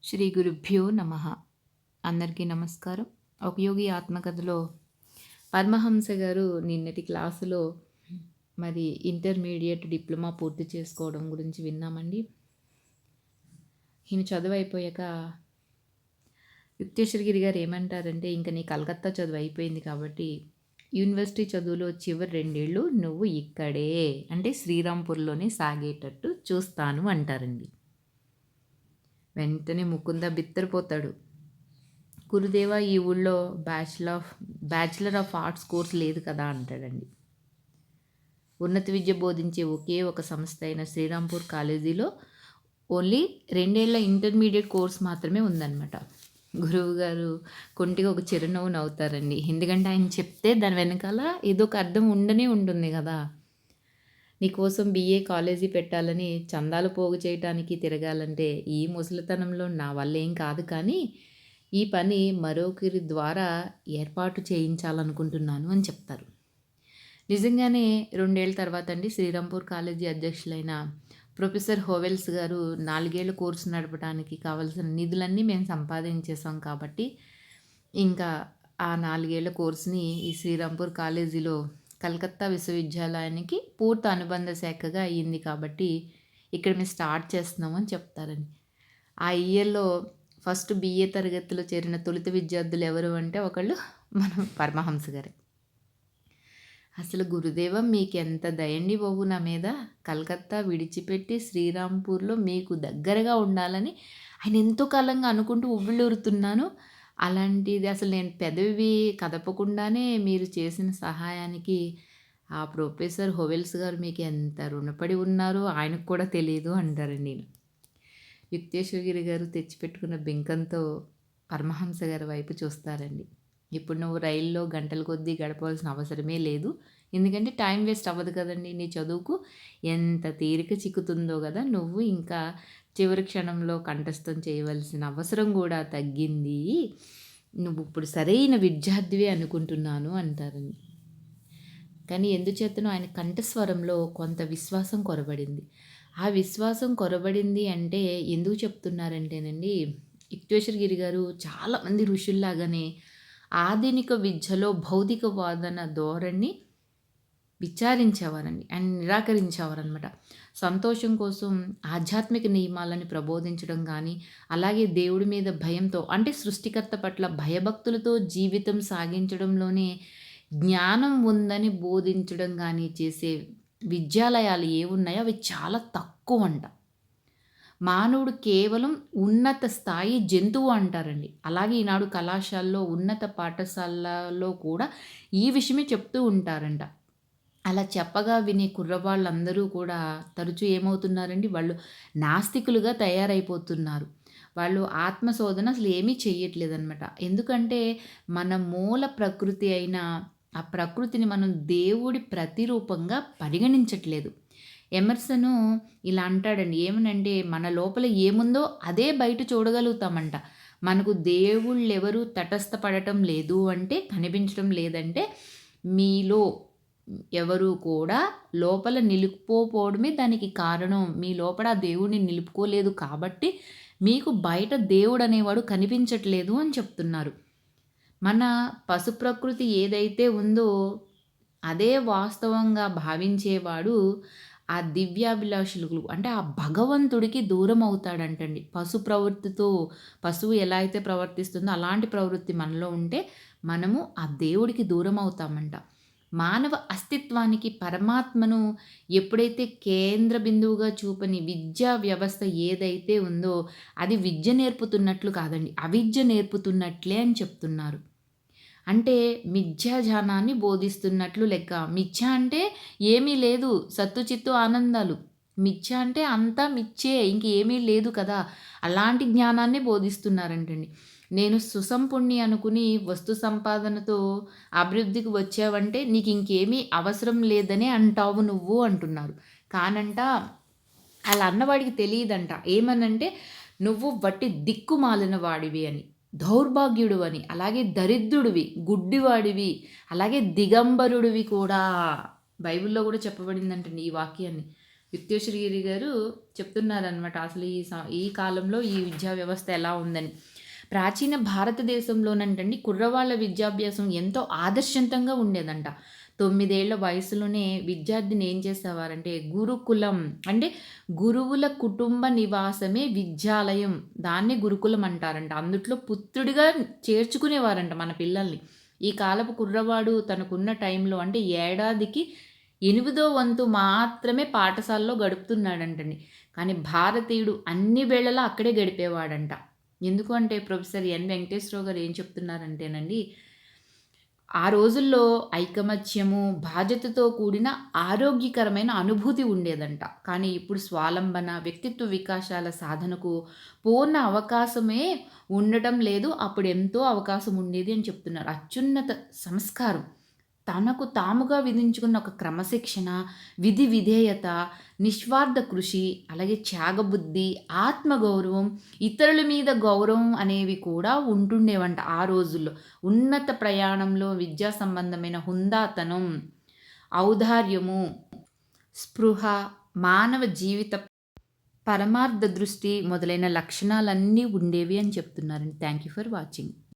శ్రీ గురుభ్యో నమ. అందరికీ నమస్కారం. ఒక యోగి ఆత్మకథలో పరమహంస గారు నిన్నటి క్లాసులో మరి ఇంటర్మీడియట్ డిప్లొమా పూర్తి చేసుకోవడం గురించి విన్నామండి. ఈయన చదువు అయిపోయాక యుక్తేశ్వరగిరి గారు ఏమంటారంటే, ఇంకా నీ కలకత్తా చదువు అయిపోయింది కాబట్టి యూనివర్సిటీ చదువులో చివరి 2 ఏళ్ళు నువ్వు ఇక్కడే అంటే శ్రీరాంపూర్లోనే సాగేటట్టు చూస్తాను అంటారండి. వెంటనే ముకుంద బిత్తరపోతాడు. గురుదేవ, ఈ ఊళ్ళో బ్యాచిలర్ ఆఫ్ ఆర్ట్స్ కోర్స్ లేదు కదా అంటాడండి. ఉన్నత విద్య బోధించే ఒకే ఒక సంస్థ అయిన శ్రీరాంపూర్ కాలేజీలో ఓన్లీ 2 ఏళ్ల ఇంటర్మీడియట్ కోర్స్ మాత్రమే ఉందన్నమాట. గురువు గారు కొంటిగా ఒక చిరునవ్వు నవ్వుతారండి. ఎందుకంటే ఆయన చెప్తే దాని వెనకాల ఏదో ఒక అర్థం ఉండనే ఉంటుంది కదా. నీకోసం BA కాలేజీ పెట్టాలని చందాలు పోగు చేయటానికి తిరగాలంటే ఈ ముసలితనంలో నా వల్ల ఏం కాదు, కానీ ఈ పని మరొకరి ద్వారా ఏర్పాటు చేయించాలనుకుంటున్నాను అని చెప్తారు. నిజంగానే 2 ఏళ్ల తర్వాత అండి శ్రీరాంపూర్ కాలేజీ అధ్యక్షులైన ప్రొఫెసర్ హోవెల్స్ గారు 4 ఏళ్ల కోర్సు నడపడానికి కావాల్సిన నిధులన్నీ మేము సంపాదించేసాం కాబట్టి ఇంకా ఆ 4 ఏళ్ల కోర్సుని ఈ శ్రీరాంపూర్ కాలేజీలో కలకత్తా విశ్వవిద్యాలయానికి పూర్తి అనుబంధ శాఖగా అయ్యింది కాబట్టి ఇక్కడ మేము స్టార్ట్ చేస్తున్నాము అని చెప్తారండి. ఆ ఇయర్లో ఫస్ట్ BA తరగతిలో చేరిన తొలుత విద్యార్థులు ఎవరు అంటే ఒకళ్ళు మన పరమహంస గారే. అసలు గురుదేవ మీకెంత దయండి బాబు నా మీద, కలకత్తా విడిచిపెట్టి శ్రీరాంపూర్లో మీకు దగ్గరగా ఉండాలని ఆయన ఎంతో కాలంగా అనుకుంటూ ఉవ్విళ్ళూరుతున్నాను. అలాంటిది అసలు నేను పెదవి కదపకుండానే మీరు చేసిన సహాయానికి ఆ ప్రొఫెసర్ హోవెల్స్ గారు మీకు ఎంత రుణపడి ఉన్నారో ఆయనకు కూడా తెలియదు అంటారండి. యుక్తేశ్వరగిరి గారు తెచ్చిపెట్టుకున్న బింకంతో పరమహంస గారి వైపు చూస్తారండి. ఇప్పుడు నువ్వు రైల్లో గంటల కొద్దీ గడపవలసిన అవసరమే లేదు, ఎందుకంటే టైం వేస్ట్ అవ్వదు కదండి. నీ చదువుకు ఎంత తీరిక చిక్కుతుందో కదా, నువ్వు ఇంకా చివరి క్షణంలో కంఠస్థం చేయవలసిన అవసరం కూడా తగ్గింది, నువ్వు ఇప్పుడు సరైన విద్యార్థివే అనుకుంటున్నాను అంటారండి. కానీ ఎందుచేతనో ఆయన కంఠస్వరంలో కొంత విశ్వాసం కొరబడింది. ఆ విశ్వాసం కొరబడింది అంటే ఎందుకు చెప్తున్నారంటేనండి, యుక్తేశ్వరగిరి గారు చాలామంది ఋషుల్లాగానే ఆధునిక విద్యలో భౌతిక వాదన ధోరణి విచారించేవారండి, ఆయన నిరాకరించేవారనమాట. సంతోషం కోసం ఆధ్యాత్మిక నియమాలని ప్రబోధించడం కానీ, అలాగే దేవుడి మీద భయంతో అంటే సృష్టికర్త పట్ల భయభక్తులతో జీవితం సాగించడంలోనే జ్ఞానం ఉందని బోధించడం కానీ చేసే విద్యాలయాలు ఏవున్నాయో అవి చాలా తక్కువంట. మానవుడు కేవలం ఉన్నత స్థాయి జంతువు అంటారండి. అలాగే ఈనాడు కళాశాలలో ఉన్నత పాఠశాలలో కూడా ఈ విషయమే చెప్తూ ఉంటారంట. అలా చెప్పగా వినే కుర్రవాళ్ళందరూ కూడా తరచూ ఏమవుతున్నారండి, వాళ్ళు నాస్తికులుగా తయారైపోతున్నారు. వాళ్ళు ఆత్మశోధన అసలు ఏమీ చెయ్యట్లేదనమాట. ఎందుకంటే మన మూల ప్రకృతి అయిన ఆ ప్రకృతిని మనం దేవుడి ప్రతిరూపంగా పరిగణించట్లేదు. ఎమర్సను ఇలా అంటాడండి, ఏమనంటే మన లోపల ఏముందో అదే బయట చూడగలుగుతామంట. మనకు దేవుళ్ళెవరూ తటస్థపడటం లేదు అంటే, కనిపించడం లేదంటే మీలో ఎవరు కూడా లోపల నిలుపుకోపోవడమే దానికి కారణం. మీ లోపల ఆ దేవుడిని నిలుపుకోలేదు కాబట్టి మీకు బయట దేవుడు అనేవాడు కనిపించట్లేదు అని చెప్తున్నారు. మన పశు ప్రకృతి ఏదైతే ఉందో అదే వాస్తవంగా భావించేవాడు ఆ దివ్యాభిలాషులు అంటే ఆ భగవంతుడికి దూరం అవుతాడంటండి. పశువు ఎలా అయితే ప్రవర్తిస్తుందో అలాంటి ప్రవృత్తి మనలో ఉంటే మనము ఆ దేవుడికి దూరం అవుతామంట. మానవ అస్తిత్వానికి పరమాత్మను ఎప్పుడైతే కేంద్ర బిందువుగా చూపని విద్యా వ్యవస్థ ఏదైతే ఉందో అది విద్య నేర్పుతున్నట్లు కాదండి, అవిద్య నేర్పుతున్నట్లే అని చెప్తున్నారు. అంటే మిథ్యాజ్ఞానాన్ని బోధిస్తున్నట్లు లెక్క. మిథ్య అంటే ఏమీ లేదు, సత్తు చిత్తు ఆనందాలు. మిథ్య అంటే అంతా మిథ్యే, ఇంకేమీ లేదు కదా, అలాంటి జ్ఞానాన్ని బోధిస్తున్నారంటండి. నేను సుసంపుణ్ణి అనుకుని వస్తు సంపాదనతో అభివృద్ధికి వచ్చావంటే నీకు ఇంకేమీ అవసరం లేదనే అంటావు నువ్వు అంటున్నారు. కానంట అలా అన్నవాడికి తెలియదంట ఏమనంటే, నువ్వు వట్టి దిక్కుమాలిన వాడివి అని, దౌర్భాగ్యుడు అని, అలాగే దరిద్రుడివి, గుడ్డివాడివి, అలాగే దిగంబరుడివి కూడా. బైబిల్లో కూడా చెప్పబడిందంటండి ఈ వాక్యాన్ని. విత్యోశ్రీ గిరి గారు చెప్తున్నారనమాట. అసలు ఈ కాలంలో ఈ విద్యా వ్యవస్థ ఎలా ఉందని. ప్రాచీన భారతదేశంలోనంటండి కుర్రవాళ్ళ విద్యాభ్యాసం ఎంతో ఆదర్శవంతంగా ఉండేదంట. 9 ఏళ్ల వయసులోనే విద్యార్థిని ఏం చేసేవారంటే గురుకులం అంటే గురువుల కుటుంబ నివాసమే విద్యాలయం. దాన్నే గురుకులం అంటారంట. అందుట్లో పుత్రుడిగా చేర్చుకునేవారంట మన పిల్లల్ని. ఈ కాలపు కుర్రవాడు తనకున్న టైంలో అంటే ఏడాదికి 8వ వంతు మాత్రమే పాఠశాలలో గడుపుతున్నాడంటండి. కానీ భారతీయుడు అన్ని వేళలా అక్కడే గడిపేవాడంట. ఎందుకు అంటే ప్రొఫెసర్ ఎన్. వెంకటేశ్వరరావు గారు ఏం చెప్తున్నారంటేనండి, ఆ రోజుల్లో ఐకమత్యము, బాధ్యతతో కూడిన ఆరోగ్యకరమైన అనుభూతి ఉండేదంట. కానీ ఇప్పుడు స్వాలంబన, వ్యక్తిత్వ వికాసాల సాధనకు పూర్ణ అవకాశమే ఉండటం లేదు. అప్పుడు ఎంతో అవకాశం ఉండేది అని చెప్తున్నారు. అత్యున్నత సంస్కారం తనకు తాముగా విధించుకున్న ఒక క్రమశిక్షణ, విధి విధేయత, నిస్వార్థ కృషి, అలాగే త్యాగబుద్ధి, ఆత్మగౌరవం, ఇతరుల మీద గౌరవం అనేవి కూడా ఉంటుండేవంట ఆ రోజుల్లో. ఉన్నత ప్రయాణంలో విద్యా సంబంధమైన హుందాతనం, ఔదార్యము, స్పృహ, మానవ జీవిత పరమార్థ దృష్టి మొదలైన లక్షణాలన్నీ ఉండేవి అని చెప్తున్నారండి. Thank you for watching.